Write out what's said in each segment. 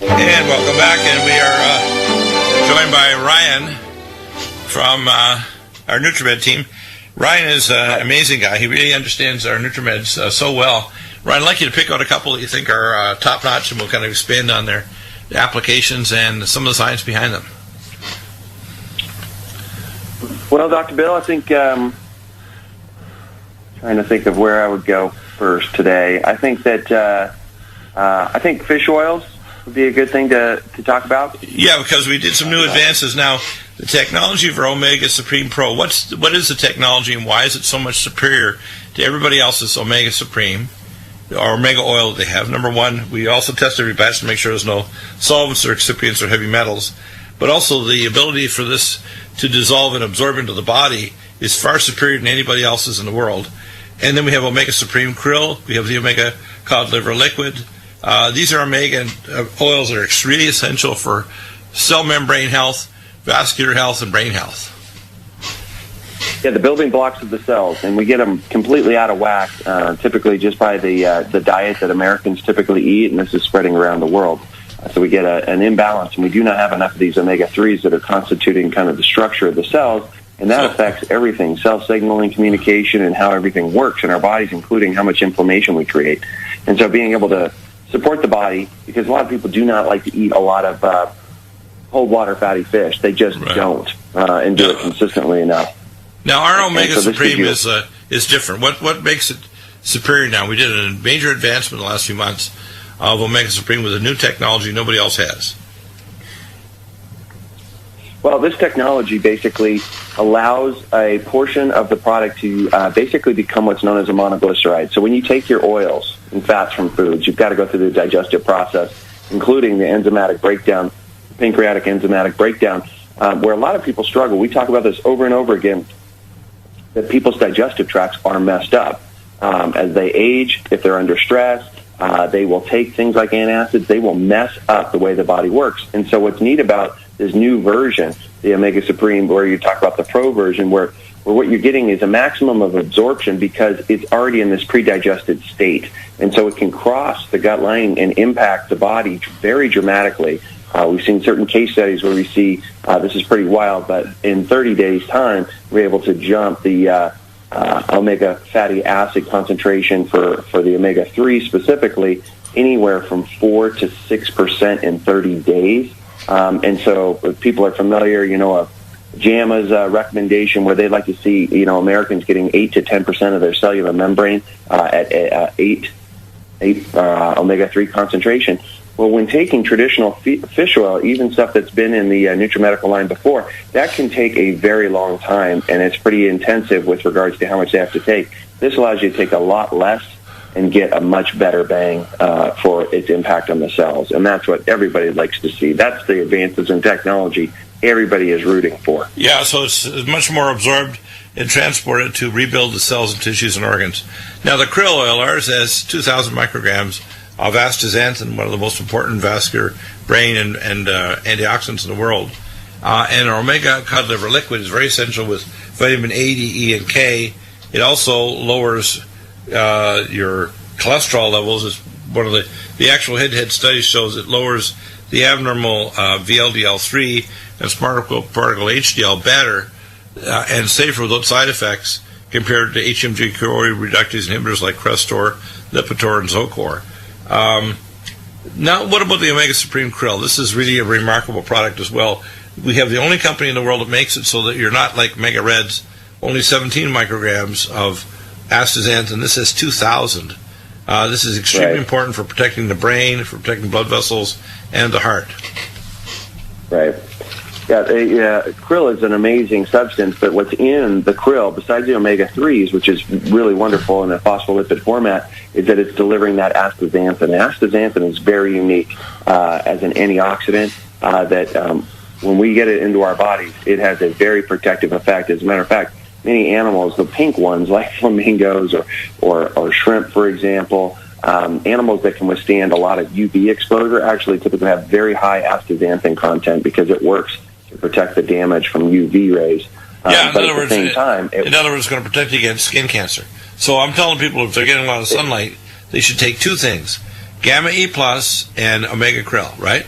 And welcome back, and we are joined by Ryan from our Nutrimed team. Ryan is an amazing guy. He really understands our Nutrimeds so well. Ryan, I'd like you to pick out a couple that you think are top-notch, and we'll kind of expand on their applications and some of the science behind them. Well, Dr. Bill, I think trying to think of where I would go first today. I think that fish oils would be a good thing to talk about. Yeah, because we did some new advances. Now, the technology for Omega Supreme Pro, what is the technology and why is it so much superior to everybody else's Omega Supreme or Omega oil that they have? Number one, we also test every batch to make sure there's no solvents or excipients or heavy metals. But also the ability for this to dissolve and absorb into the body is far superior than anybody else's in the world. And then we have Omega Supreme Krill. We have the Omega Cod Liver Liquid. These are omega oils that are really essential for cell membrane health, vascular health, and brain health. Yeah, the building blocks of the cells, and we get them completely out of whack, typically just by the diet that Americans typically eat, and this is spreading around the world. So we get an imbalance, and we do not have enough of these omega-3s that are constituting kind of the structure of the cells, and that affects everything, cell signaling, communication, and how everything works in our bodies, including how much inflammation we create. And so being able to support the body, because a lot of people do not like to eat a lot of cold water fatty fish. They just don't and do it consistently enough. Now, our Omega Supreme is different. What makes it superior now? We did a major advancement in the last few months of Omega Supreme with a new technology nobody else has. Well, this technology basically allows a portion of the product to basically become what's known as a monoglyceride. So when you take your oils and fats from foods, you've got to go through the digestive process, including the enzymatic breakdown, pancreatic enzymatic breakdown, where a lot of people struggle. We talk about this over and over again, that people's digestive tracts are messed up. As they age, if they're under stress, they will take things like antacids. They will mess up the way the body works. And so what's neat about this new version, the Omega Supreme, where you talk about the Pro version, where what you're getting is a maximum of absorption because it's already in this pre-digested state. And so it can cross the gut lining and impact the body very dramatically. We've seen certain case studies where we see, this is pretty wild, but in 30 days' time, we're able to jump the omega fatty acid concentration for the omega-3 specifically anywhere from 4 to 6% in 30 days. And so if people are familiar, JAMA's recommendation where they'd like to see, Americans getting 8 to 10% of their cellular membrane at 8 omega-3 concentration. Well, when taking traditional fish oil, even stuff that's been in the Nutrimedical line before, that can take a very long time, and it's pretty intensive with regards to how much they have to take. This allows you to take a lot less and get a much better bang for its impact on the cells, and that's what everybody likes to see. That's the advances in technology everybody is rooting for. Yeah, so it's much more absorbed and transported to rebuild the cells and tissues and organs. Now, the krill oil, ours has 2,000 micrograms of astaxanthin, one of the most important vascular brain and antioxidants in the world. And our Omega Cod Liver Liquid is very essential with vitamin A, D, E, and K. It also lowers your cholesterol levels. It's one of the actual head-to-head studies shows it lowers the abnormal VLDL3 and smart particle HDL better and safer without side effects compared to HMG CoA reductase inhibitors like Crestor, Lipitor, and Zocor. Now, what about the Omega Supreme Krill? This is really a remarkable product as well. We have the only company in the world that makes it so that you're not like Mega Reds, only 17 micrograms of astaxanthin. This has 2,000. This is extremely important for protecting the brain, for protecting blood vessels, and the heart. Right. Yeah, krill is an amazing substance, but what's in the krill, besides the omega-3s, which is really wonderful in a phospholipid format, is that it's delivering that astaxanthin. Astaxanthin is very unique as an antioxidant that when we get it into our bodies, it has a very protective effect. As a matter of fact, many animals, the pink ones like flamingos or shrimp, for example, animals that can withstand a lot of UV exposure actually typically have very high astaxanthin content because it works to protect the damage from UV rays. In other words, it's going to protect you against skin cancer. So I'm telling people if they're getting a lot of sunlight, they should take two things. Gamma E plus and omega krill, right?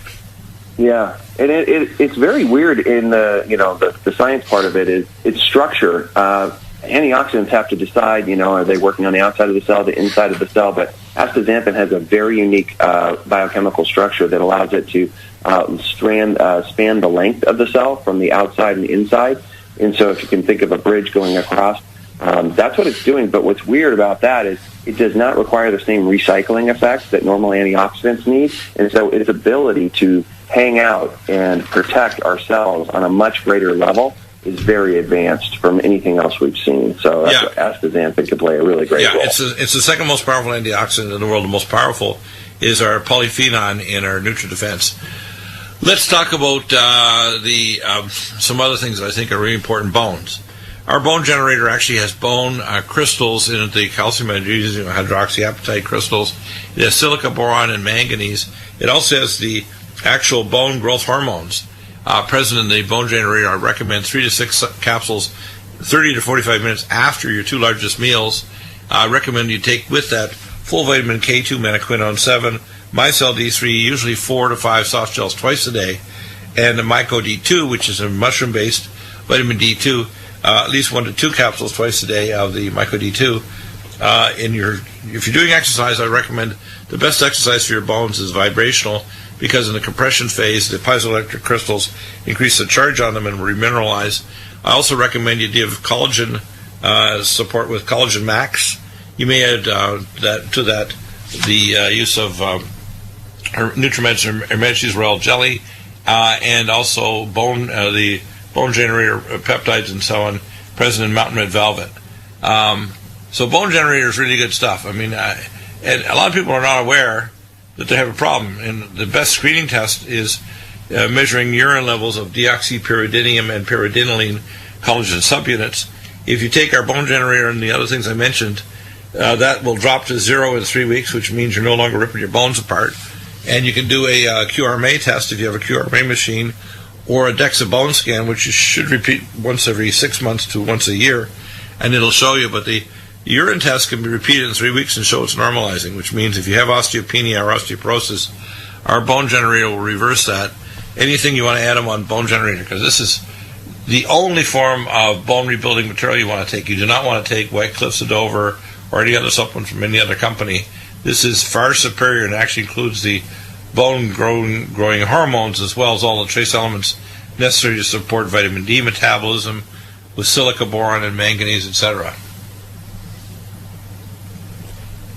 Yeah, and it's very weird in the science part of it is its structure. Antioxidants have to decide, are they working on the outside of the cell, the inside of the cell, but astaxanthin has a very unique biochemical structure that allows it to span the length of the cell from the outside and the inside. And so if you can think of a bridge going across, that's what it's doing. But what's weird about that is it does not require the same recycling effects that normal antioxidants need. And so its ability to hang out and protect our cells on a much greater level is very advanced from anything else we've seen. So that's what astaxanthin can play a really great role. It's the second most powerful antioxidant in the world. The most powerful is our polyphenol in our NutriDefense. Let's talk about some other things that I think are really important. Bones. Our bone generator actually has bone crystals in it, the calcium, magnesium, hydroxyapatite crystals. It has silica, boron, and manganese. It also has the actual bone growth hormones present in the bone generator. I recommend 3 to 6 capsules 30 to 45 minutes after your 2 largest meals. I recommend you take with that full vitamin K2, metaquinone 7, micelle D3, usually 4 to 5 soft gels twice a day, and the myco D2, which is a mushroom-based vitamin D2, at least 1 to 2 capsules twice a day of the myco D2. If you're doing exercise, I recommend the best exercise for your bones is vibrational, because in the compression phase, the piezoelectric crystals increase the charge on them and remineralize. I also recommend you give collagen support with Collagen Max. You may add the use of Nutrimedical Hermetis Royal Jelly, and also the bone generator peptides and so on, present in Mountain Red Velvet. So bone generator is really good stuff. I mean, and a lot of people are not aware that they have a problem. And the best screening test is measuring urine levels of deoxypyridinium and pyridinoline collagen subunits. If you take our bone generator and the other things I mentioned, that will drop to 0 in 3 weeks, which means you're no longer ripping your bones apart. And you can do a QRMA test if you have a QRMA machine, or a DEXA bone scan, which you should repeat once every 6 months to once a year, and it'll show you. But the urine test can be repeated in 3 weeks and show it's normalizing, which means if you have osteopenia or osteoporosis, our bone generator will reverse that. Anything you want to add them on bone generator, because this is the only form of bone rebuilding material you want to take. You do not want to take White Cliffs of Dover or any other supplement from any other company. This is far superior and actually includes the bone growing hormones as well as all the trace elements necessary to support vitamin D metabolism with silica, boron, and manganese, etc.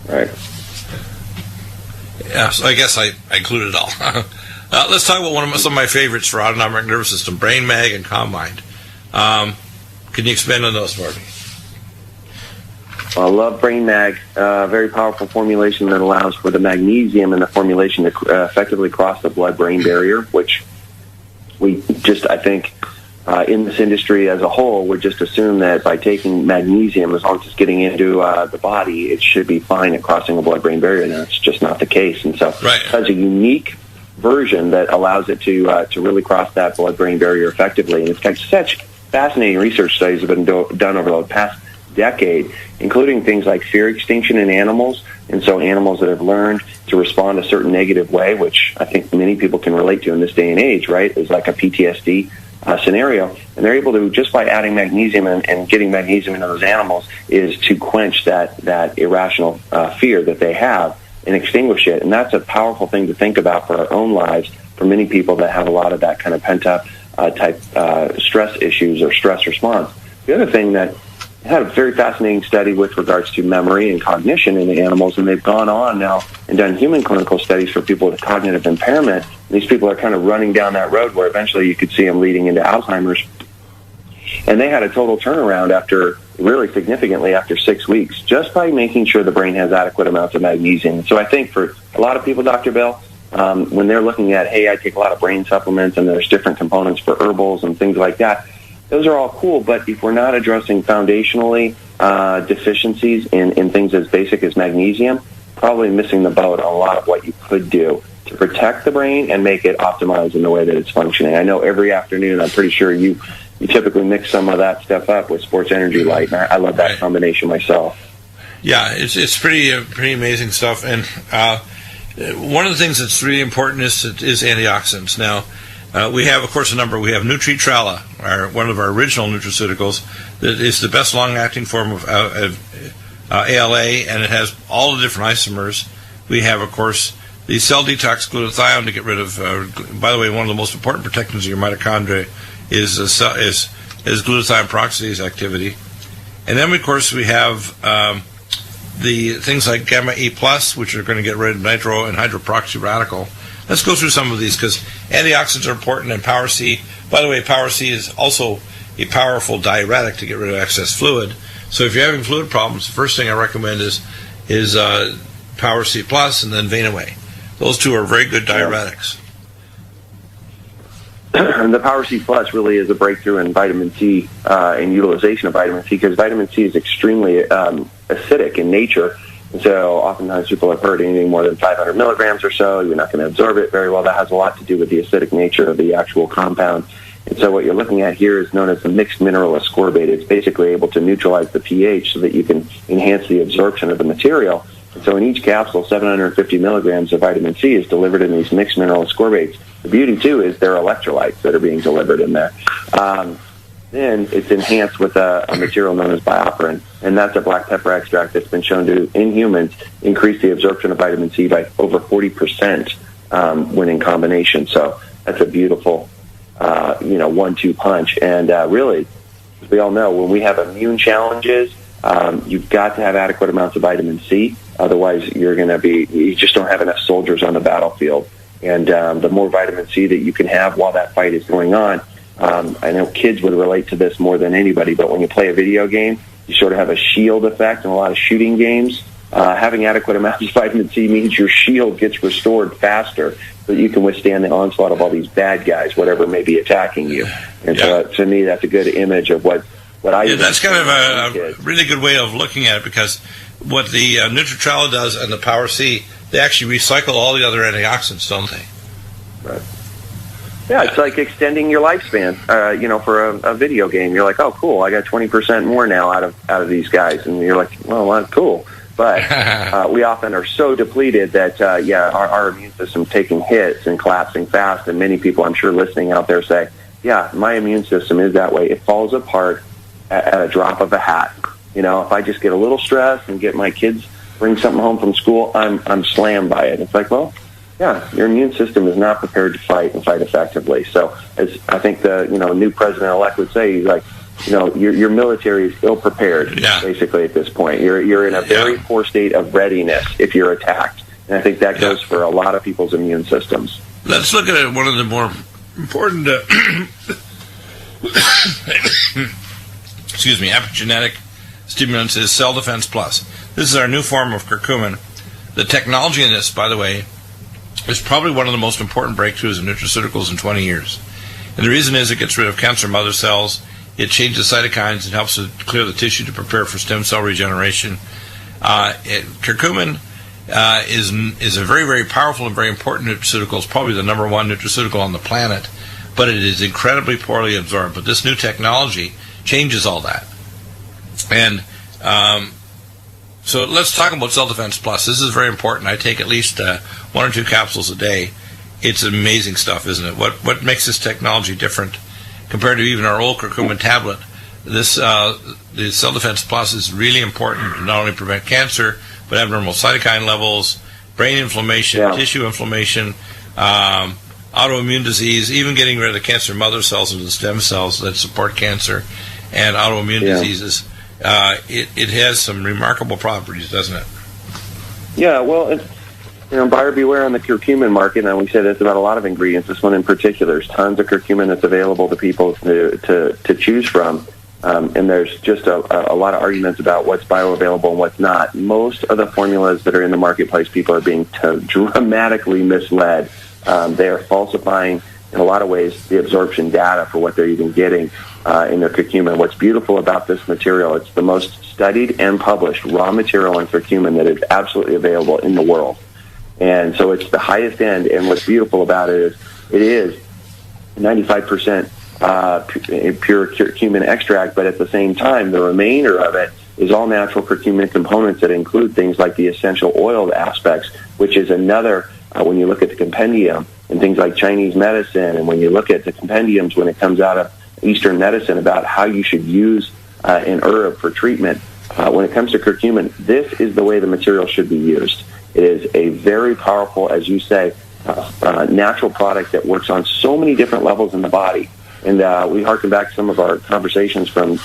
Right. Yeah, so I guess I included it all. Let's talk about some of my favorites for autonomic nervous system, Brain Mag and Calm Mind. Can you expand on those for me? I love Brain Mag, very powerful formulation that allows for the magnesium in the formulation to effectively cross the blood-brain barrier, which we just, I think, in this industry as a whole, would just assume that by taking magnesium, as long as it's getting into the body, it should be fine at crossing the blood-brain barrier, and that's just not the case. And so it has a unique version that allows it to really cross that blood-brain barrier effectively. And it's got such fascinating research studies have been done over the past decade, including things like fear extinction in animals. And so animals that have learned to respond a certain negative way, which I think many people can relate to in this day and age, right, is like a PTSD scenario. And they're able to, just by adding magnesium and getting magnesium into those animals, is to quench that irrational fear that they have and extinguish it. And that's a powerful thing to think about for our own lives, for many people that have a lot of that kind of pent-up type stress issues or stress response. The other thing that had a very fascinating study with regards to memory and cognition in the animals, and they've gone on now and done human clinical studies for people with cognitive impairment. These people are kind of running down that road where eventually you could see them leading into Alzheimer's. And they had a total turnaround really significantly after 6 weeks, just by making sure the brain has adequate amounts of magnesium. So I think for a lot of people, Dr. Bill, when they're looking at, hey, I take a lot of brain supplements and there's different components for herbals and things like that, those are all cool, but if we're not addressing foundationally deficiencies in things as basic as magnesium, probably missing the boat on a lot of what you could do to protect the brain and make it optimized in the way that it's functioning. I know every afternoon, I'm pretty sure you typically mix some of that stuff up with Sports Energy Light, and I love that combination myself. Yeah, it's pretty amazing stuff, and one of the things that's really important is antioxidants. Now, we have, of course, We have Nutrimedical, one of our original nutraceuticals, that is the best long-acting form of ALA, and it has all the different isomers. We have, of course, the cell detox glutathione to get rid of. By the way, one of the most important protectants of your mitochondria is glutathione peroxidase activity. And then, of course, we have the things like gamma E+, which are going to get rid of nitro and hydroperoxy radical. Let's go through some of these, because antioxidants are important, and Power C, by the way, Power C is also a powerful diuretic to get rid of excess fluid. So if you're having fluid problems, the first thing I recommend is Power C+, and then Vein Away. Those two are very good diuretics. And the Power C Plus really is a breakthrough in vitamin C and utilization of vitamin C, because vitamin C is extremely acidic in nature. And so oftentimes people have heard anything more than 500 milligrams or so, you're not going to absorb it very well. That has a lot to do with the acidic nature of the actual compound. And so what you're looking at here is known as the mixed mineral ascorbate. It's basically able to neutralize the pH so that you can enhance the absorption of the material. And so in each capsule, 750 milligrams of vitamin C is delivered in these mixed mineral ascorbates. The beauty, too, is there are electrolytes that are being delivered in there. Then it's enhanced with a material known as bioperin, and that's a black pepper extract that's been shown to, in humans, increase the absorption of vitamin C by over 40% when in combination. So that's a beautiful, 1-2 punch. And really, as we all know, when we have immune challenges, you've got to have adequate amounts of vitamin C. Otherwise, you just don't have enough soldiers on the battlefield. And the more vitamin C that you can have while that fight is going on, I know kids would relate to this more than anybody, but when you play a video game, you sort of have a shield effect in a lot of shooting games. Having adequate amounts of vitamin C means your shield gets restored faster so that you can withstand the onslaught of all these bad guys, whatever may be attacking you. And so to me, that's a good image of what I do. That's kind of a really good way of looking at it, because what the Nutrimedical does and the Power C, they actually recycle all the other antioxidants, don't they? Right. Yeah, it's like extending your lifespan. For a video game, you're like, oh, cool, I got 20% more now out of these guys, and you're like, well, that's cool. But we often are so depleted that our immune system taking hits and collapsing fast. And many people, I'm sure, listening out there say, yeah, my immune system is that way. It falls apart at a drop of a hat. If I just get a little stressed and get my kids bring something home from school, I'm slammed by it. It's like, well, yeah, your immune system is not prepared to fight and fight effectively. So, as I think the new president-elect would say, he's like, your military is ill prepared. Basically at this point, you're in a very poor state of readiness if you're attacked, and I think that goes for a lot of people's immune systems. Let's look at one of the more important, epigenetic stimulants is Cell Defense Plus. This is our new form of curcumin. The technology in this, by the way, is probably one of the most important breakthroughs in nutraceuticals in 20 years. And the reason is it gets rid of cancer mother cells, it changes cytokines, and helps to clear the tissue to prepare for stem cell regeneration. Curcumin is a very, very powerful and very important nutraceutical. It's probably the number one nutraceutical on the planet, but it is incredibly poorly absorbed. But this new technology changes all that. And so let's talk about Cell Defense Plus. This is very important. I take at least 1 or 2 capsules a day. It's amazing stuff, isn't it? What makes this technology different compared to even our old curcumin tablet? The Cell Defense Plus is really important to not only prevent cancer, but abnormal cytokine levels, brain inflammation, tissue inflammation, autoimmune disease, even getting rid of the cancer mother cells into the stem cells that support cancer and autoimmune diseases. It has some remarkable properties, doesn't it? Yeah, well, buyer beware on the curcumin market, and we say this about a lot of ingredients. This one in particular, there's tons of curcumin that's available to people to choose from, and there's just a lot of arguments about what's bioavailable and what's not. Most of the formulas that are in the marketplace, people are being dramatically misled. They are falsifying, in a lot of ways, the absorption data for what they're even getting in their curcumin. What's beautiful about this material, it's the most studied and published raw material in curcumin that is absolutely available in the world. And so it's the highest end, and what's beautiful about it is 95% pure curcumin extract, but at the same time, the remainder of it is all natural curcumin components that include things like the essential oil aspects which is another, when you look at the compendium and things like Chinese medicine, and when you look at the compendiums when it comes out of Eastern medicine about how you should use an herb for treatment, when it comes to curcumin, this is the way the material should be used. It is a very powerful, as you say, natural product that works on so many different levels in the body. And we harken back to some of our conversations from,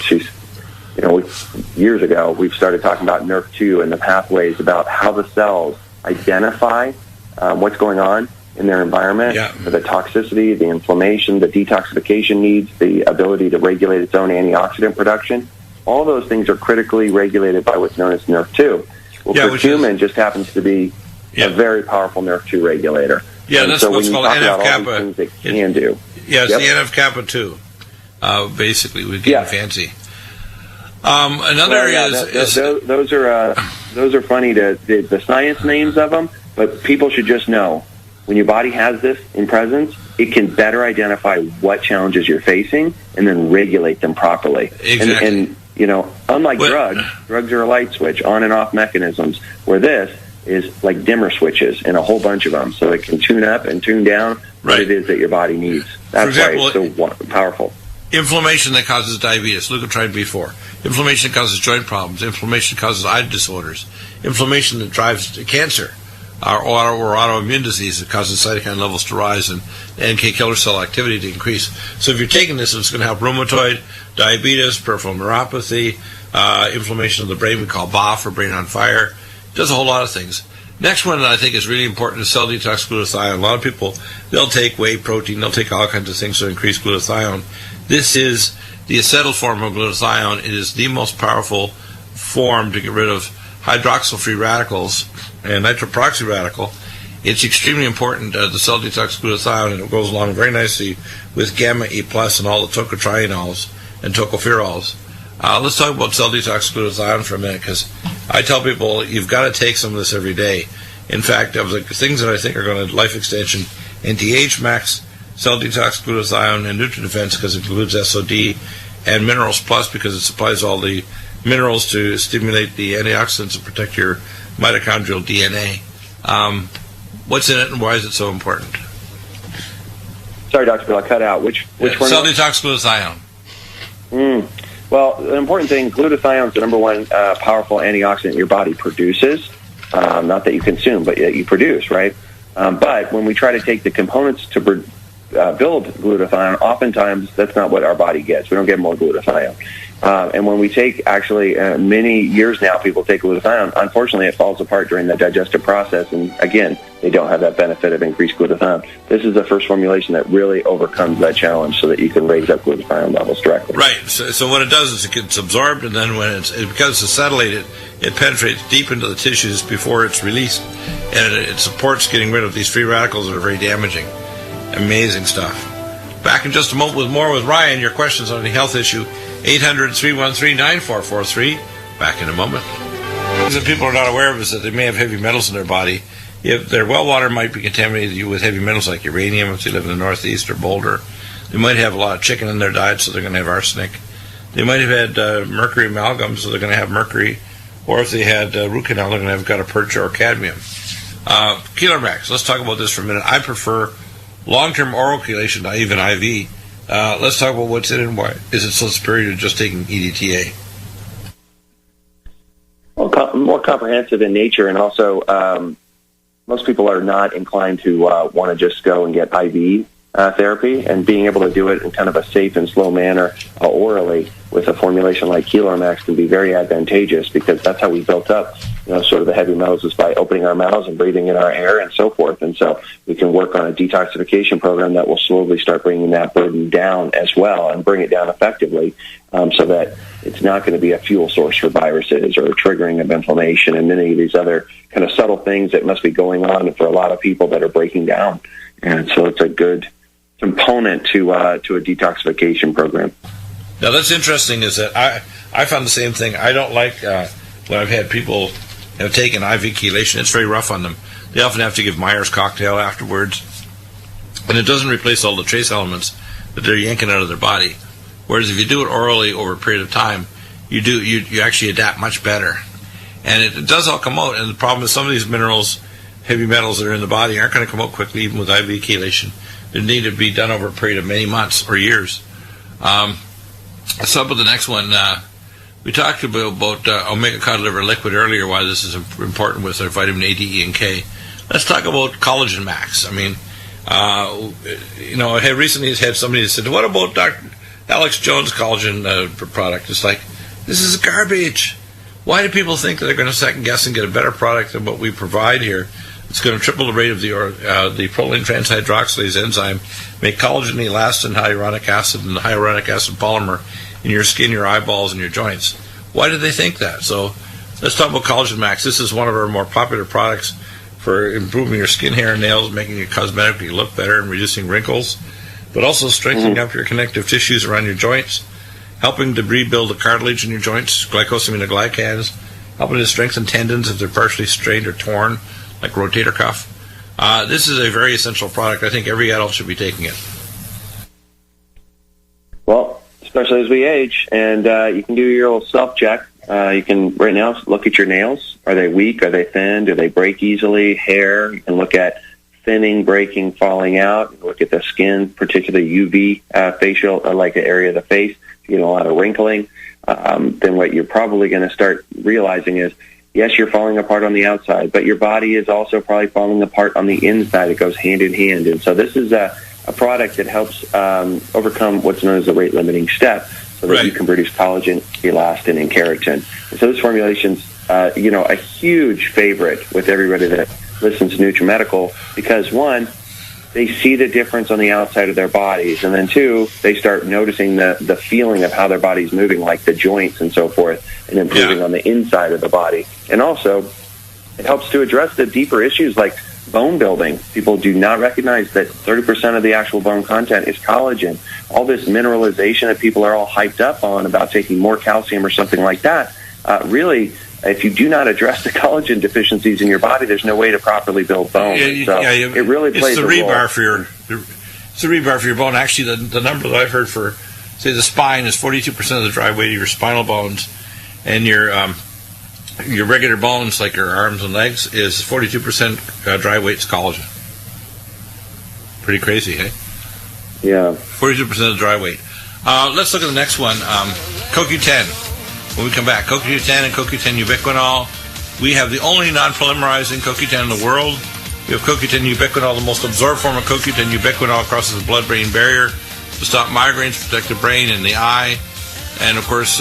years ago. We've started talking about NERV2 and the pathways about how the cells identify what's going on in their environment, the toxicity, the inflammation, the detoxification needs, the ability to regulate its own antioxidant production. All those things are critically regulated by what's known as NERV2. Well, curcumin just happens to be a very powerful NERV2 regulator. Yeah, and that's so what's when you called talk about NF-kappa. all these things it can do. Yeah, it's the NF-kappa 2. Basically, we're getting fancy. Another area is those are funny, the science names of them, but people should just know when your body has this in presence, it can better identify what challenges you're facing and then regulate them properly. Exactly. And unlike drugs are a light switch, on and off mechanisms, where this is like dimmer switches and a whole bunch of them, so it can tune up and tune down what it is that your body needs. That's why it's so powerful. Inflammation that causes diabetes, leukotriene B4. Inflammation that causes joint problems. Inflammation that causes eye disorders. Inflammation that drives cancer or autoimmune disease that causes cytokine levels to rise and NK killer cell activity to increase. So if you're taking this, it's going to help rheumatoid, diabetes, peripheral neuropathy, inflammation of the brain we call BAF, or brain on fire. It does a whole lot of things. Next one that I think is really important is cell detox glutathione. A lot of people, they'll take whey protein, they'll take all kinds of things to increase glutathione. This is the acetyl form of glutathione. It is the most powerful form to get rid of hydroxyl free radicals and nitroproxy radical. It's extremely important, the cell detox glutathione, and it goes along very nicely with gamma E plus and all the tocotrienols and tocopherols. Let's talk about cell detox glutathione for a minute, because I tell people you've got to take some of this every day. In fact, of the things that I think are going to life extension, NTH Max, cell detox glutathione, and NutriDefense, because it includes SOD, and Minerals Plus, because it supplies all the minerals to stimulate the antioxidants and protect your mitochondrial DNA. What's in it and why is it so important? Sorry, Dr. Bill, I cut out. Which one? Cell detox glutathione. Well, the important thing, glutathione is the number one powerful antioxidant your body produces. Not that you consume, but that you produce, right? But when we try to take the components to build glutathione, oftentimes that's not what our body gets. We don't get more glutathione. And when we take, actually, many years now, people take glutathione, unfortunately it falls apart during the digestive process, and again, they don't have that benefit of increased glutathione. This is the first formulation that really overcomes that challenge so that you can raise up glutathione levels directly. Right. So what it does is it gets absorbed, and then when because it's acetylated, it penetrates deep into the tissues before it's released, and it supports getting rid of these free radicals that are very damaging. Amazing stuff. Back in just a moment with more with Ryan. Your questions on any health issue, 800-313-9443. Back in a moment. Things that people are not aware of is that they may have heavy metals in their body. If their well water might be contaminated with heavy metals like uranium if they live in the Northeast or Boulder. They might have a lot of chicken in their diet, so they're going to have arsenic. They might have had mercury amalgam, so they're going to have mercury. Or if they had root canal, they're going to have gutta-percha or cadmium. Keeler Max, let's talk about this for a minute. I prefer long-term oral chelation to even IV. Let's talk about what's in it and why is it so superior to just taking EDTA? Well, more comprehensive in nature, and also most people are not inclined to want to just go and get IV therapy, and being able to do it in kind of a safe and slow manner orally with a formulation like Keeler Max can be very advantageous, because that's how we built up sort of the heavy metals, is by opening our mouths and breathing in our air and so forth. And so we can work on a detoxification program that will slowly start bringing that burden down as well, and bring it down effectively, so that it's not going to be a fuel source for viruses or a triggering of inflammation and many of these other kind of subtle things that must be going on for a lot of people that are breaking down. And so it's a good component to a detoxification program. Now that's interesting, is that I found the same thing. I don't like when I've had people have taken IV chelation. It's very rough on them. They often have to give Myers cocktail afterwards, and it doesn't replace all the trace elements that they're yanking out of their body. Whereas if you do it orally over a period of time, you actually adapt much better, and it does all come out. And the problem is some of these minerals heavy metals that are in the body aren't going to come out quickly, even with IV chelation. They need to be done over a period of many months or years. Let's talk about the next one. We talked about omega cod liver liquid earlier, why this is important with our vitamin A, D, E, and K. Let's talk about Collagen Max. I mean, I had recently had somebody that said, what about Dr. Alex Jones' collagen product? It's like, this is garbage. Why do people think that they're going to second guess and get a better product than what we provide here? It's going to triple the rate of the proline transhydroxylase enzyme, make collagen, elastin, hyaluronic acid, and the hyaluronic acid polymer in your skin, your eyeballs, and your joints. Why did they think that? So let's talk about Collagen Max. This is one of our more popular products for improving your skin, hair, and nails, making you cosmetically look better and reducing wrinkles, but also strengthening up your connective tissues around your joints, helping to rebuild the cartilage in your joints, glycosaminoglycans, helping to strengthen tendons if they're partially strained or torn, like rotator cuff. This is a very essential product. I think every adult should be taking it. Well, especially as we age, and you can do your old self-check. You can, right now, look at your nails. Are they weak? Are they thin? Do they break easily? Hair, you can look at thinning, breaking, falling out. Look at the skin, particularly UV facial, like the area of the face. If you get a lot of wrinkling, then what you're probably going to start realizing is, yes, you're falling apart on the outside, but your body is also probably falling apart on the inside. It goes hand in hand. And so this is a product that helps overcome what's known as the rate-limiting step so that you can produce collagen, elastin, and keratin. And so this formulation's, a huge favorite with everybody that listens to Nutrimedical because, one, they see the difference on the outside of their bodies, and then two, they start noticing the feeling of how their body's moving, like the joints and so forth, and improving on the inside of the body. And also, it helps to address the deeper issues like bone building. People do not recognize that 30% of the actual bone content is collagen. All this mineralization that people are all hyped up on about taking more calcium or something like that, really, if you do not address the collagen deficiencies in your body, there's no way to properly build bone. It really plays a role. It's the rebar for your bone. Actually, the number that I've heard for, say, the spine is 42% of the dry weight of your spinal bones, and your regular bones, like your arms and legs, is 42% dry weight is collagen. Pretty crazy, hey? Yeah. 42% of the dry weight. Let's look at the next one. CoQ10. When we come back, CoQ10 and CoQ10 ubiquinol. We have the only non-polymerizing CoQ10 in the world. We have CoQ10 ubiquinol, the most absorbed form of CoQ10 ubiquinol, crosses the blood-brain barrier to stop migraines, protect the brain and the eye. And of course,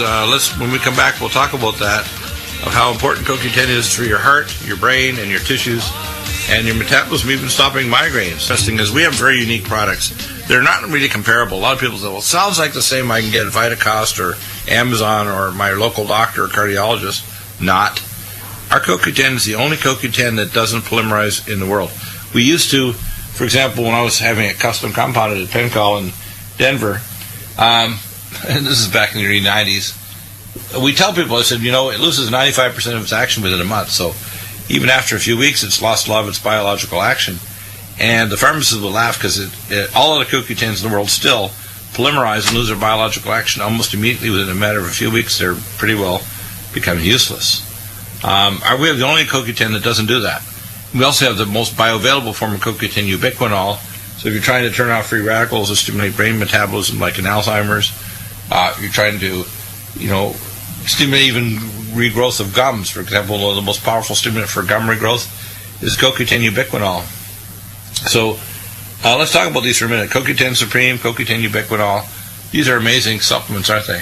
when we come back, we'll talk about that, of how important CoQ10 is for your heart, your brain, and your tissues, and your metabolism, even stopping migraines. Interesting is we have very unique products. They're not really comparable. A lot of people say, well, it sounds like the same I can get at Vitacost or Amazon or my local doctor or cardiologist. Not. Our CoQ10 is the only CoQ10 that doesn't polymerize in the world. We used to, for example, when I was having a custom compounded at Pencol in Denver, and this is back in the early 90s, we tell people, I said, it loses 95% of its action within a month. So even after a few weeks, it's lost a lot of its biological action. And the pharmacists will laugh because all of the CoQ10s in the world still polymerize and lose their biological action almost immediately. Within a matter of a few weeks, they're pretty well becoming useless. We have the only CoQ10 that doesn't do that. We also have the most bioavailable form of CoQ10, ubiquinol. So if you're trying to turn off free radicals or stimulate brain metabolism like in Alzheimer's, you're trying to, stimulate even regrowth of gums. For example, one of the most powerful stimulant for gum regrowth is CoQ10 ubiquinol. So let's talk about these for a minute. CoQ10 Supreme, CoQ10 ubiquinol. These are amazing supplements, aren't they?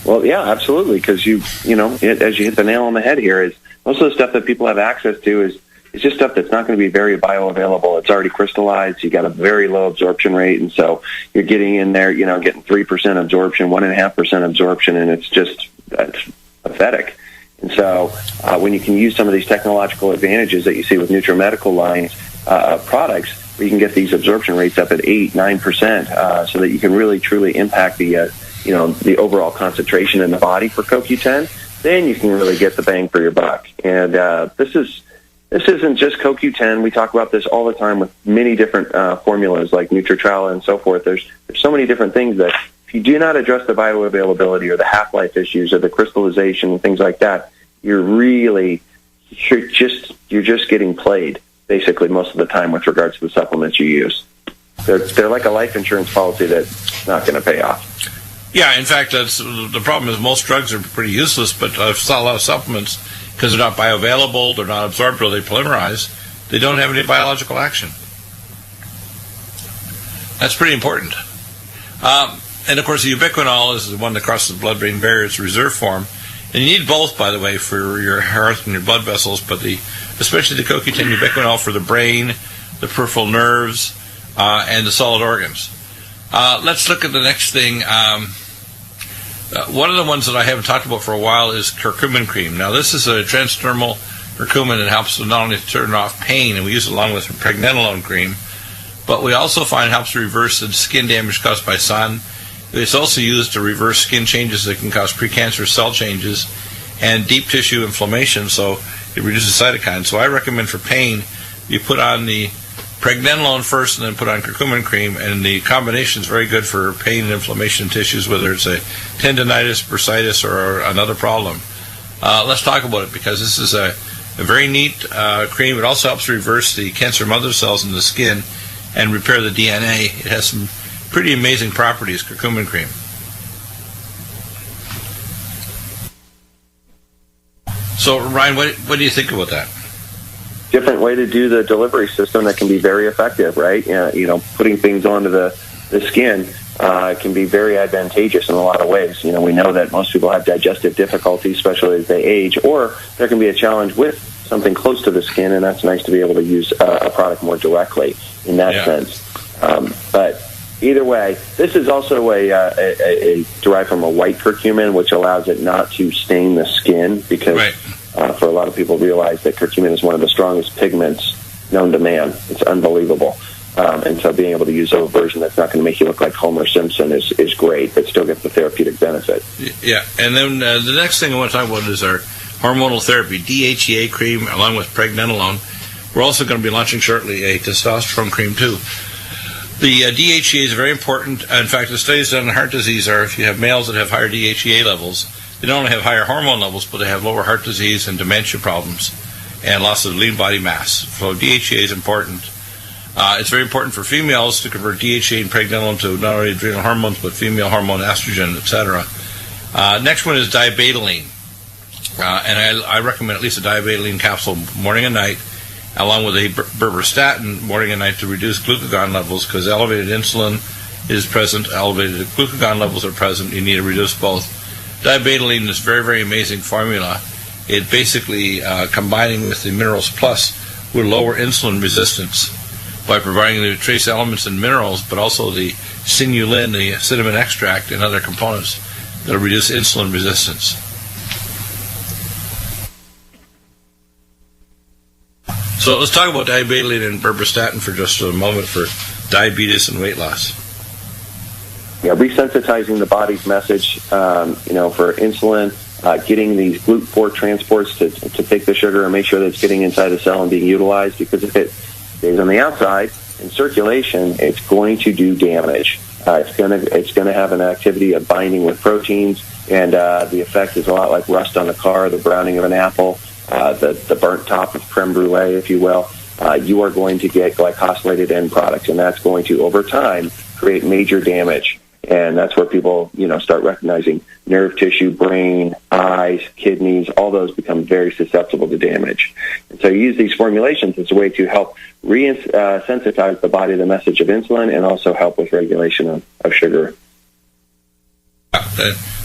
Well, yeah, absolutely. Because as you hit the nail on the head here, is most of the stuff that people have access to is just stuff that's not going to be very bioavailable. It's already crystallized. You got a very low absorption rate, and so you're getting in there, getting 3% absorption, 1.5% absorption, and that's pathetic. And so when you can use some of these technological advantages that you see with Nutrimedical lines products, where you can get these absorption rates up at 8-9%, so that you can really truly impact the overall concentration in the body for CoQ10, then you can really get the bang for your buck. And this isn't just CoQ10. We talk about this all the time with many different formulas like Nutritrala and so forth. There's so many different things that if you do not address the bioavailability or the half-life issues or the crystallization and things like that, you're really you're just getting played basically most of the time with regards to the supplements you use. They're like a life insurance policy that's not going to pay off. Yeah, in fact, that's the problem. Is most drugs are pretty useless, but a lot of supplements, because they're not bioavailable, they're not absorbed, or they polymerize, they don't have any biological action. That's pretty important. And of course, the ubiquinol is the one that crosses the blood-brain barrier. It's a reserve form, and you need both, by the way, for your heart and your blood vessels. But especially the CoQ10 ubiquinol for the brain, the peripheral nerves, and the solid organs. Let's look at the next thing. One of the ones that I haven't talked about for a while is curcumin cream. Now, this is a transdermal curcumin that helps to not only turn off pain, and we use it along with pregnenolone cream, but we also find it helps to reverse the skin damage caused by sun. It's also used to reverse skin changes that can cause precancerous cell changes and deep tissue inflammation, so it reduces cytokines. So I recommend for pain, you put on the pregnenolone first and then put on curcumin cream, and the combination is very good for pain and inflammation in tissues, whether it's a tendonitis, bursitis, or another problem. Let's talk about it, because this is a very neat cream. It also helps reverse the cancer mother cells in the skin and repair the DNA. It has some pretty amazing properties, curcumin cream. So, Ryan, what do you think about that? Different way to do the delivery system that can be very effective, right? Putting things onto the skin can be very advantageous in a lot of ways. We know that most people have digestive difficulties, especially as they age, or there can be a challenge with something close to the skin, and that's nice to be able to use a product more directly in that sense. But either way, this is also a derived from a white curcumin, which allows it not to stain the skin, because for a lot of people realize that curcumin is one of the strongest pigments known to man. It's unbelievable. And so being able to use a version that's not going to make you look like Homer Simpson is great, but still gets the therapeutic benefit. Yeah, and then the next thing I want to talk about is our hormonal therapy, DHEA cream, along with pregnenolone. We're also going to be launching shortly a testosterone cream, too. The DHEA is very important. In fact, the studies done on heart disease are if you have males that have higher DHEA levels, they don't only have higher hormone levels, but they have lower heart disease and dementia problems and loss of lean body mass. So DHEA is important. It's very important for females to convert DHEA and pregnenolone to not only adrenal hormones, but female hormone, estrogen, etc. Next one is diabetoline. And I recommend at least a diabetoline capsule morning and night, along with a berberstatin morning and night to reduce glucagon levels, because elevated insulin is present, elevated glucagon levels are present. You need to reduce both. Diabetoline is a very, very amazing formula. It basically, combining with the Minerals Plus, will lower insulin resistance by providing the trace elements and minerals, but also the sinulin, the cinnamon extract, and other components that will reduce insulin resistance. So let's talk about diabetoline and berberstatin for just a moment for diabetes and weight loss. Yeah, resensitizing the body's message, for insulin, getting these GLUT4 transports to take the sugar and make sure that it's getting inside the cell and being utilized, because if it stays on the outside in circulation, it's going to do damage. It's going to have an activity of binding with proteins, and the effect is a lot like rust on a car, the browning of an apple, the burnt top of creme brulee, if you will. You are going to get glycosylated end products, and that's going to, over time, create major damage. And that's where people, start recognizing nerve tissue, brain, eyes, kidneys, all those become very susceptible to damage. And so you use these formulations as a way to help sensitize the body to the message of insulin, and also help with regulation of sugar.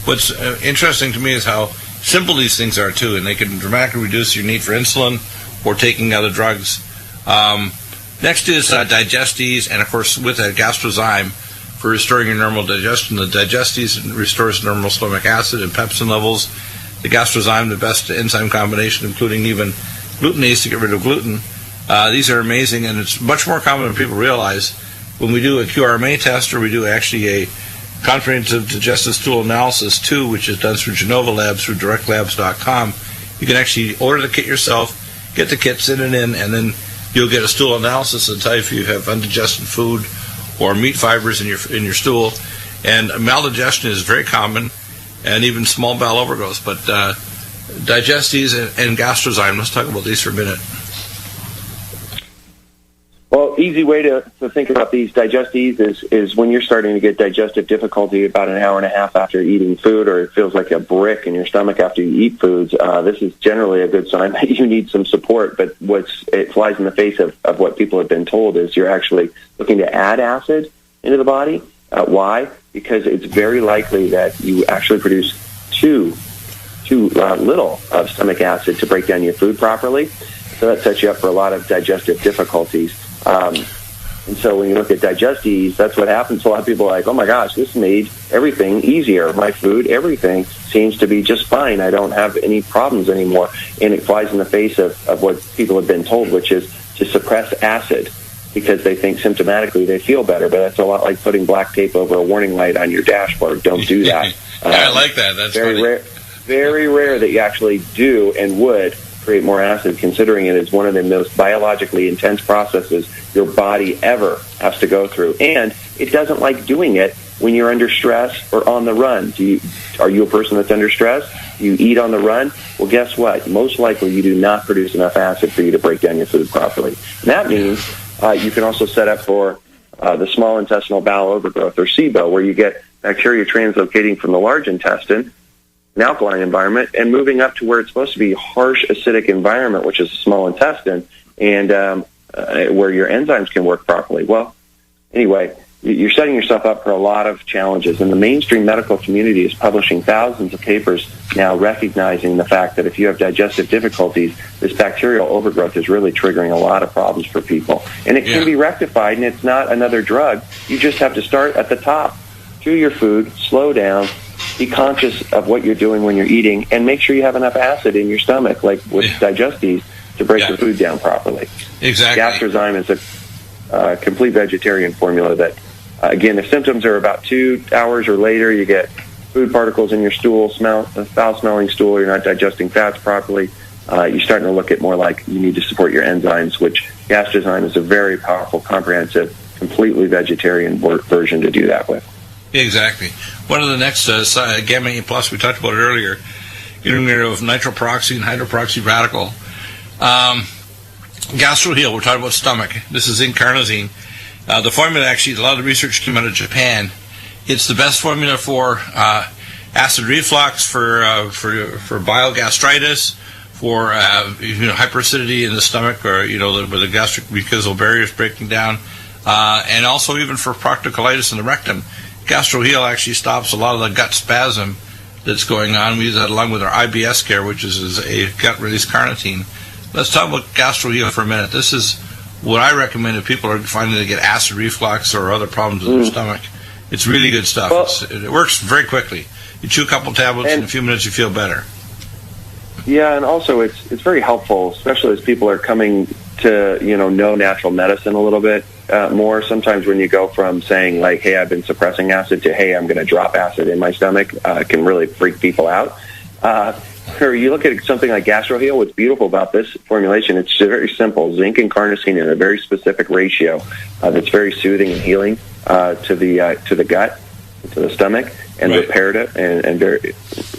What's interesting to me is how simple these things are, too, and they can dramatically reduce your need for insulin or taking other drugs. Next is Digestes, and, of course, with a Gastrozyme for restoring your normal digestion. The Digestes restores normal stomach acid and pepsin levels. The Gastrozyme, the best enzyme combination, including even glutenase to get rid of gluten. These are amazing, and it's much more common than people realize. When we do a QRMA test, or we do actually a comprehensive digestive stool analysis, too, which is done through Genova Labs, through directlabs.com, you can actually order the kit yourself, get the kit, send it in, and then you'll get a stool analysis and tell you if you have undigested food or meat fibers in your stool. And maldigestion is very common, and even small bowel overgrowth. But Digestes and Gastrozyme. Let's talk about these for a minute. Well, easy way to think about these Digestes is when you're starting to get digestive difficulty about an hour and a half after eating food, or it feels like a brick in your stomach after you eat foods. This is generally a good sign that you need some support. But it flies in the face of what people have been told is you're actually looking to add acid into the body. Why? Because it's very likely that you actually produce too little of stomach acid to break down your food properly. So that sets you up for a lot of digestive difficulties. And so when you look at Digestes, that's what happens. A lot of people are like, oh my gosh, this made everything easier. My food, everything seems to be just fine. I don't have any problems anymore. And it flies in the face of what people have been told, which is to suppress acid because they think symptomatically they feel better. But that's a lot like putting black tape over a warning light on your dashboard. Don't do that. I like that. That's very rare. Very rare that you actually do and would create more acid, considering it is one of the most biologically intense processes your body ever has to go through. And it doesn't like doing it when you're under stress or on the run. Are you a person that's under stress? Do you eat on the run? Well, guess what? Most likely you do not produce enough acid for you to break down your food properly. And that means you can also set up for the small intestinal bowel overgrowth, or SIBO, where you get bacteria translocating from the large intestine, an alkaline environment, and moving up to where it's supposed to be a harsh acidic environment, which is the small intestine, and where your enzymes can work properly. Well, anyway, you're setting yourself up for a lot of challenges, and the mainstream medical community is publishing thousands of papers now recognizing the fact that if you have digestive difficulties, this bacterial overgrowth is really triggering a lot of problems for people. And it can be rectified, and it's not another drug. You just have to start at the top. Chew your food, slow down, be conscious of what you're doing when you're eating, and make sure you have enough acid in your stomach, like with Digestes, to break the food down properly. Exactly. Gastrozyme is a complete vegetarian formula that, again, if symptoms are about 2 hours or later, you get food particles in your stool, foul-smelling stool, you're not digesting fats properly, you're starting to look at more like you need to support your enzymes, which Gastrozyme is a very powerful, comprehensive, completely vegetarian version to do that with. Exactly. One of the next gamma E plus, we talked about it earlier, getting rid of nitroperoxy and hydroperoxy radical. GastroHeal, we're talking about stomach. This is zinc carnosine. The formula, actually, a lot of the research came out of Japan. It's the best formula for acid reflux, for bile gastritis, for hyperacidity in the stomach, or where the gastric mucosal barrier is breaking down, and also even for proctocolitis in the rectum. GastroHeal actually stops a lot of the gut spasm that's going on. We use that along with our IBS care, which is a gut-release carnitine. Let's talk about GastroHeal for a minute. This is what I recommend if people are finding they get acid reflux or other problems with their stomach. It's really good stuff. Well, it works very quickly. You chew a couple tablets, and in a few minutes you feel better. Yeah, and also it's very helpful, especially as people are coming to know natural medicine a little bit more. Sometimes when you go from saying like, hey, I've been suppressing acid, to hey, I'm going to drop acid in my stomach, can really freak people out. Or you look at something like GastroHeal, what's beautiful about this formulation, it's very simple. Zinc and carnosine in a very specific ratio that's very soothing and healing to the gut, to the stomach, and reparative and very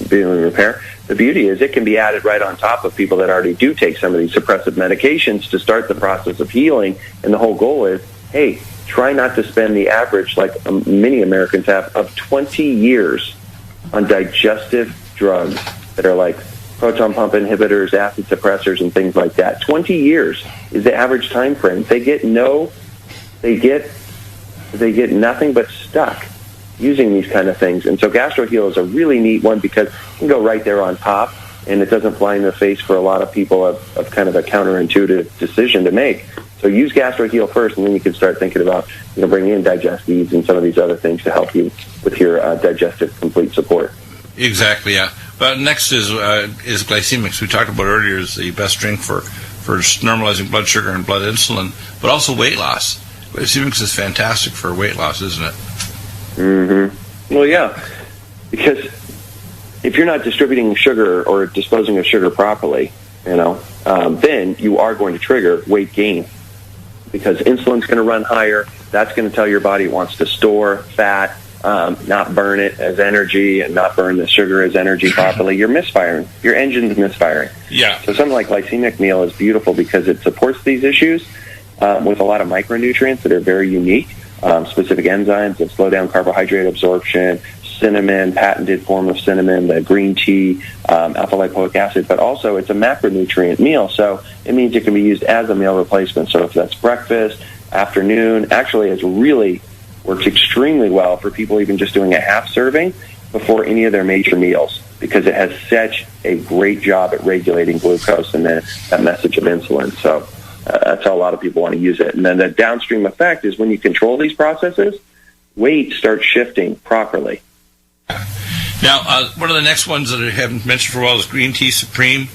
being repair. The beauty is it can be added right on top of people that already do take some of these suppressive medications to start the process of healing. And the whole goal is, hey, try not to spend the average, like many Americans have, of 20 years on digestive drugs that are like proton pump inhibitors, acid suppressors, and things like that. 20 years is the average time frame. They get nothing but stuck using these kind of things. And so GastroHeal is a really neat one because it can go right there on top, and it doesn't fly in the face for a lot of people of kind of a counterintuitive decision to make. So use GastroHeal first, and then you can start thinking about bringing in Digestes and some of these other things to help you with your digestive complete support. Exactly, yeah. But next is glycemics. We talked about earlier is the best drink for normalizing blood sugar and blood insulin, but also weight loss. Glycemics is fantastic for weight loss, isn't it? Mm-hmm. Well, yeah, because if you're not distributing sugar or disposing of sugar properly, then you are going to trigger weight gain because insulin's going to run higher. That's going to tell your body it wants to store fat, not burn it as energy and not burn the sugar as energy properly, you're misfiring. Your engine's misfiring. Yeah. So something like glycemic meal is beautiful because it supports these issues with a lot of micronutrients that are very unique, specific enzymes that slow down carbohydrate absorption, cinnamon, patented form of cinnamon, the green tea, alpha-lipoic acid, but also it's a macronutrient meal, so it means it can be used as a meal replacement. So if that's breakfast, afternoon, actually it really works extremely well for people even just doing a half serving before any of their major meals, because it has such a great job at regulating glucose and that message of insulin. So that's how a lot of people want to use it. And then the downstream effect is when you control these processes, weight starts shifting properly. Now, one of the next ones that I haven't mentioned for a while is Green Tea Supreme.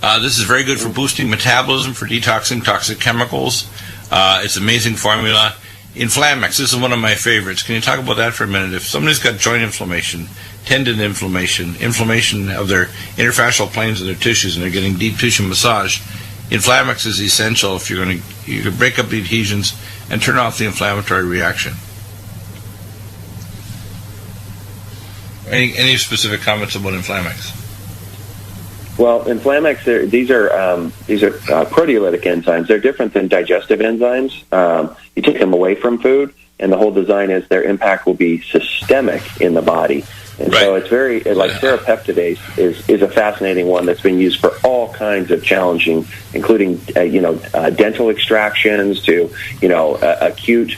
This is very good for boosting metabolism, for detoxing toxic chemicals. It's an amazing formula. Inflamex, this is one of my favorites. Can you talk about that for a minute? If somebody's got joint inflammation, tendon inflammation, inflammation of their interfascial planes of their tissues, and they're getting deep tissue massage, Inflamex is essential if you can break up the adhesions and turn off the inflammatory reaction. Any specific comments about Inflamex? Well, Inflamex, these are proteolytic enzymes. They're different than digestive enzymes. You take them away from food, and the whole design is their impact will be systemic in the body. And right. So it's very, like serapeptidase is a fascinating one that's been used for all kinds of challenging, including, dental extractions to, acute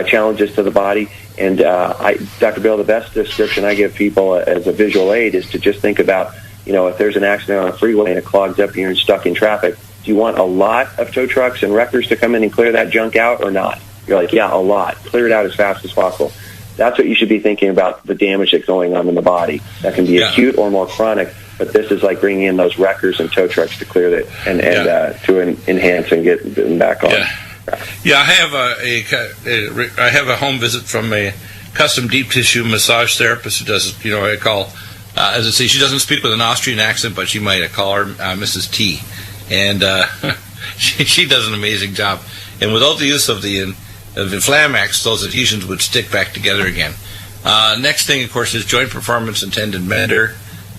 challenges to the body. And Dr. Bill, the best description I give people as a visual aid is to just think about, if there's an accident on a freeway and it clogs up and you're stuck in traffic, do you want a lot of tow trucks and wreckers to come in and clear that junk out or not? You're like, yeah, a lot. Clear it out as fast as possible. That's what you should be thinking about, the damage that's going on in the body. That can be acute or more chronic, but this is like bringing in those wreckers and tow trucks to clear it and to enhance and get them back on. Yeah, I have a home visit from a custom deep tissue massage therapist who does, I call, as I say, she doesn't speak with an Austrian accent, but you might call her Mrs. T. And she does an amazing job. And without the use of Inflamex, those adhesions would stick back together again. Next thing, of course, is joint performance and tendon mender.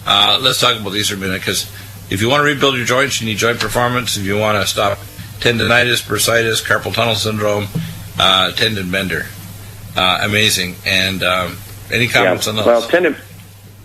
Let's talk about these for a minute, because if you want to rebuild your joints, you need joint performance. If you want to stop tendinitis, bursitis, carpal tunnel syndrome, tendon mender. Amazing. And any comments on those?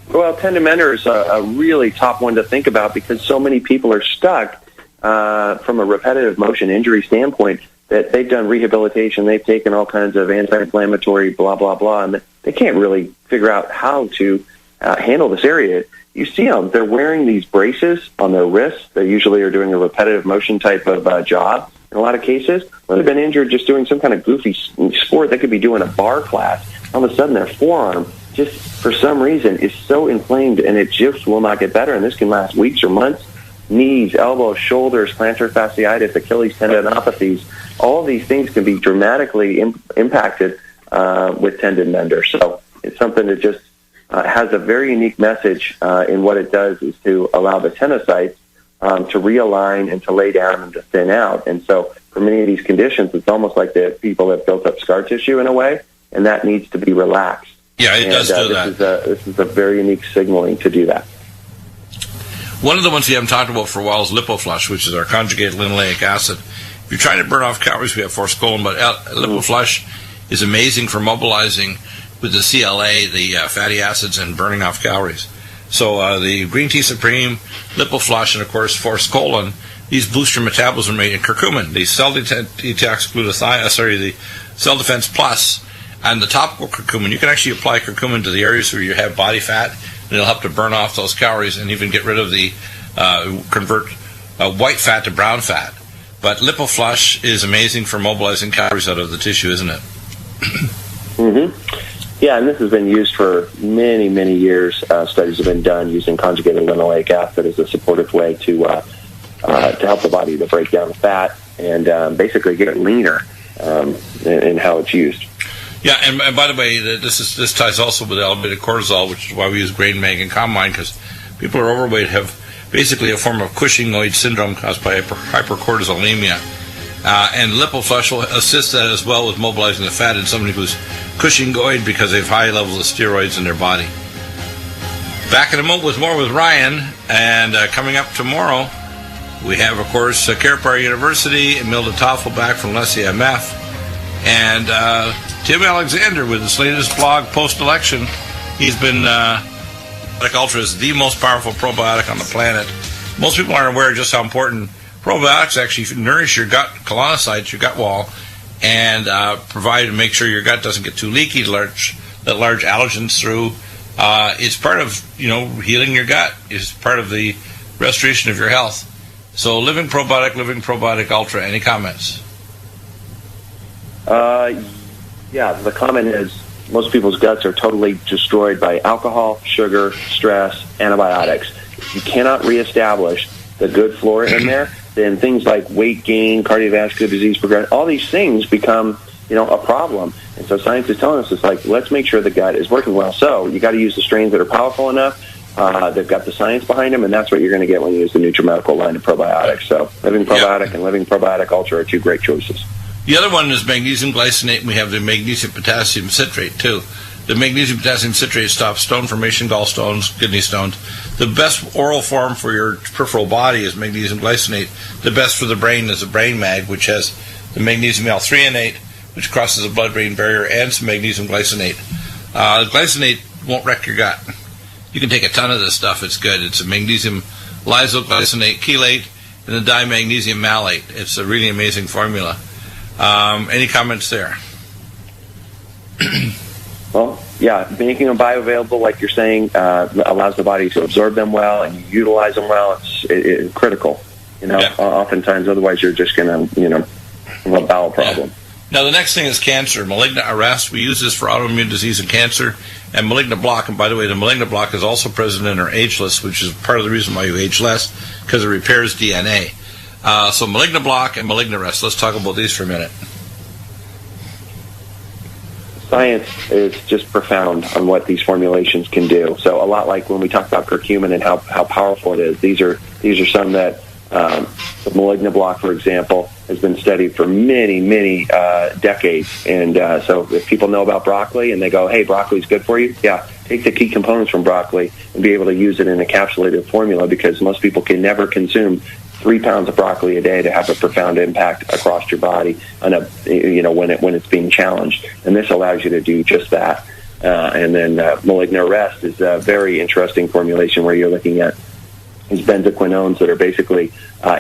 Well, tendon mender is a really top one to think about, because so many people are stuck from a repetitive motion injury standpoint that they've done rehabilitation, they've taken all kinds of anti-inflammatory blah, blah, blah, and they can't really figure out how to handle this area. You see them, they're wearing these braces on their wrists. They usually are doing a repetitive motion type of job in a lot of cases. When they've been injured just doing some kind of goofy sport, they could be doing a bar class. All of a sudden, their forearm, just for some reason, is so inflamed, and it just will not get better, and this can last weeks or months. Knees, elbows, shoulders, plantar fasciitis, Achilles tendinopathies, all of these things can be dramatically impacted with tendon mender. So it's something that just has a very unique message in what it does is to allow the tenocytes to realign and to lay down and to thin out. And so for many of these conditions, it's almost like the people have built up scar tissue in a way, and that needs to be relaxed. Yeah, it does do that. This is a very unique signaling to do that. One of the ones we haven't talked about for a while is LipoFlush, which is our conjugated linoleic acid. If you're trying to burn off calories, we have forskolin, but LipoFlush is amazing for mobilizing with the CLA, the fatty acids, and burning off calories. So the Green Tea Supreme, LipoFlush, and of course forskolin, these boost your metabolism rate, and curcumin, the cell detox glutathione, the cell defense plus, and the topical curcumin. You can actually apply curcumin to the areas where you have body fat, and it'll help to burn off those calories and even get rid of the convert white fat to brown fat. But LipoFlush is amazing for mobilizing calories out of the tissue, isn't it? Mm-hmm. Yeah, and this has been used for many, many years. Studies have been done using conjugated linoleic acid as a supportive way to help the body to break down the fat and basically get it leaner in how it's used. Yeah, and by the way, this ties also with elevated cortisol, which is why we use Grain Mag and Combine, because people who are overweight have basically a form of Cushingoid syndrome caused by hypercortisolemia. And lipoflush will assist that as well with mobilizing the fat in somebody who's Cushingoid because they have high levels of steroids in their body. Back in a moment with more with Ryan, and coming up tomorrow, we have, of course, Carepar University and Milda Toffel back from LSEMF, and Tim Alexander with his latest blog post-election. He's been, Probiotic Ultra is the most powerful probiotic on the planet. Most people aren't aware of just how important probiotics actually nourish your gut colonocytes, your gut wall, and provide and make sure your gut doesn't get too leaky, let large allergens through. It's part of, healing your gut. It's part of the restoration of your health. So Living Probiotic Ultra. Any comments? Yeah, the comment is most people's guts are totally destroyed by alcohol, sugar, stress, antibiotics. If you cannot reestablish the good flora in there, then things like weight gain, cardiovascular disease progression, all these things become, a problem. And so science is telling us, it's like, let's make sure the gut is working well. So you got to use the strains that are powerful enough. They've got the science behind them, and that's what you're going to get when you use the Nutrimedical line of probiotics. So Living Probiotic and Living Probiotic Ultra are two great choices. The other one is magnesium glycinate, and we have the magnesium potassium citrate, too. The magnesium potassium citrate stops stone formation, gallstones, kidney stones. The best oral form for your peripheral body is magnesium glycinate. The best for the brain is the Brain Mag, which has the magnesium L-threonate, which crosses the blood-brain barrier, and some magnesium glycinate. Glycinate won't wreck your gut. You can take a ton of this stuff. It's good. It's a magnesium lysoglycinate chelate and the dimagnesium malate. It's a really amazing formula. Any comments there? Well, yeah, making them bioavailable, like you're saying, allows the body to absorb them well and utilize them well. It's critical. Oftentimes, otherwise you're just going to, have a bowel problem. Yeah. Now, the next thing is cancer. Malignant arrest. We use this for autoimmune disease and cancer. And malignant block. And by the way, the malignant block is also present in our age list, which is part of the reason why you age less, because it repairs DNA. So malignant block and malignant arrest. Let's talk about these for a minute. Science is just profound on what these formulations can do. So a lot like when we talk about curcumin and how powerful it is. These are some that the malignant block, for example, has been studied for many, many decades. And so if people know about broccoli and they go, hey, broccoli's good for you, yeah, take the key components from broccoli and be able to use it in a encapsulated formula, because most people can never consume 3 pounds of broccoli a day to have a profound impact across your body on when it's being challenged. And this allows you to do just that. And then malignant arrest is a very interesting formulation where you're looking at these benzoquinones that are basically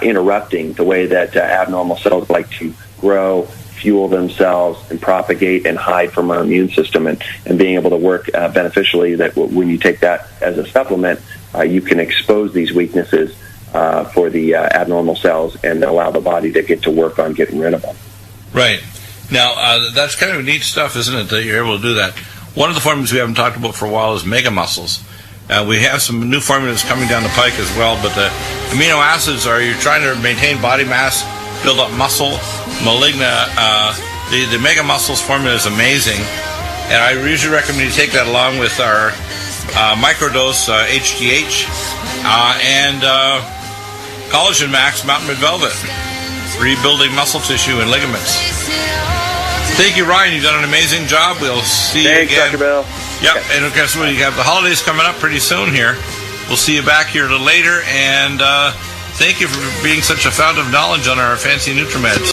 interrupting the way that abnormal cells like to grow, fuel themselves, and propagate and hide from our immune system, and being able to work beneficially, that when you take that as a supplement, you can expose these weaknesses for the abnormal cells and allow the body to get to work on getting rid of them. Right. Now, that's kind of neat stuff, isn't it, that you're able to do that? One of the formulas we haven't talked about for a while is mega muscles. We have some new formulas coming down the pike as well, but the amino acids are, you're trying to maintain body mass, build up muscle, the mega muscles formula is amazing, and I usually recommend you take that along with our microdose HGH and Collagen Max Mountain Red Velvet, rebuilding muscle tissue and ligaments. Thank you, Ryan. You've done an amazing job. We'll see you again. Thanks, Dr. Bell. Yep, and guess what? You have the holidays coming up pretty soon here. We'll see you back here a little later, and thank you for being such a fount of knowledge on our fancy NutriMeds.